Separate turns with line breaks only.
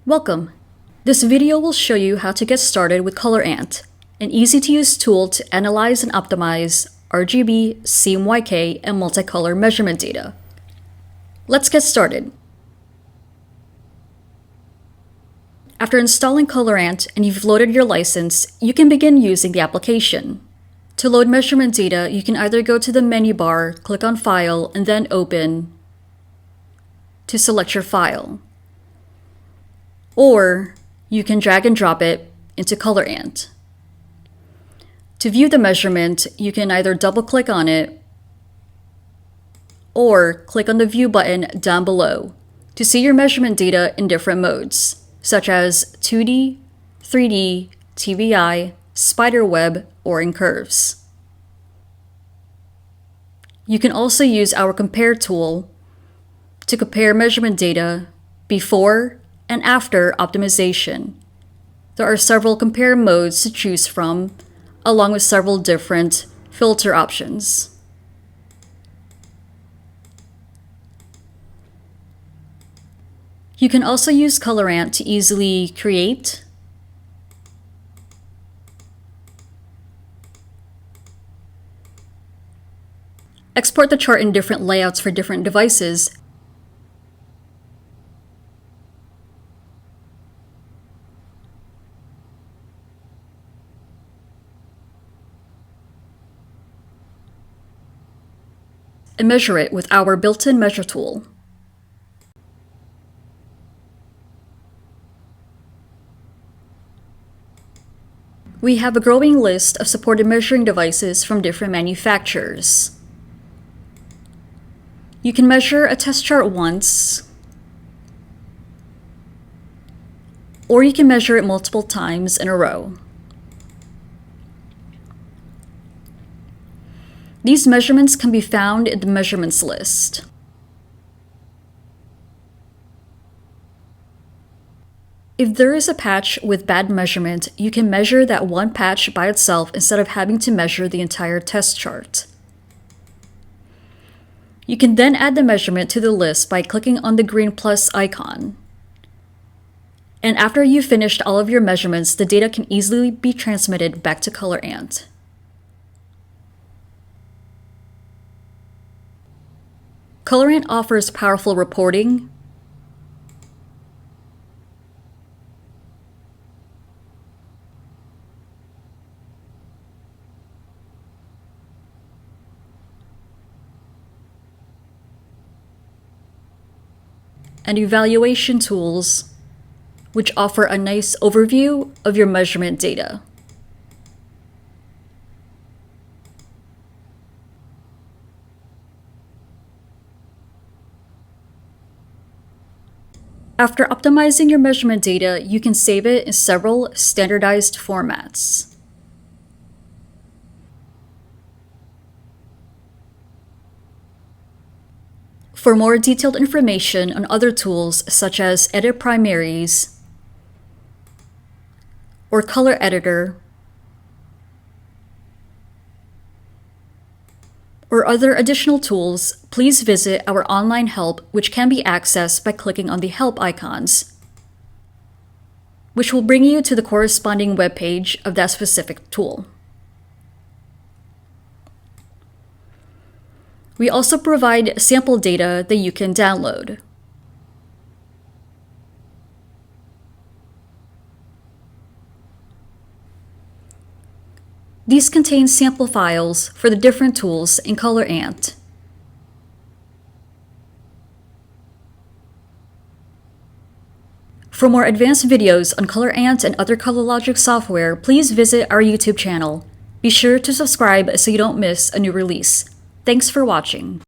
Welcome! This video will show you how to get started with ColorAnt, an easy-to-use tool to analyze and optimize RGB, CMYK, and multicolor measurement data. Let's get started. After installing ColorAnt and you've loaded your license, you can begin using the application. To load measurement data, you can either go to the menu bar, click on File, and then Open to select your file. Or you can drag and drop it into ColorAnt. To view the measurement, you can either double-click on it or click on the View button down below to see your measurement data in different modes, such as 2D, 3D, TVI, spiderweb, or in curves. You can also use our Compare tool to compare measurement data before and after optimization. There are several compare modes to choose from, along with several different filter options. You can also use ColorAnt to easily create, export the chart in different layouts for different devices, and measure it with our built-in measure tool. We have a growing list of supported measuring devices from different manufacturers. You can measure a test chart once, or you can measure it multiple times in a row. These measurements can be found in the measurements list. If there is a patch with bad measurement, you can measure that one patch by itself instead of having to measure the entire test chart. You can then add the measurement to the list by clicking on the green plus icon. And after you've finished all of your measurements, the data can easily be transmitted back to ColorAnt. ColorAnt offers powerful reporting, and evaluation tools, which offer a nice overview of your measurement data. After optimizing your measurement data, you can save it in several standardized formats. For more detailed information on other tools such as Edit Primaries or Color Editor, or other additional tools, please visit our online help, which can be accessed by clicking on the help icons, which will bring you to the corresponding web page of that specific tool. We also provide sample data that you can download. These contain sample files for the different tools in ColorAnt. For more advanced videos on ColorAnt and other ColorLogic software, please visit our YouTube channel. Be sure to subscribe so you don't miss a new release. Thanks for watching.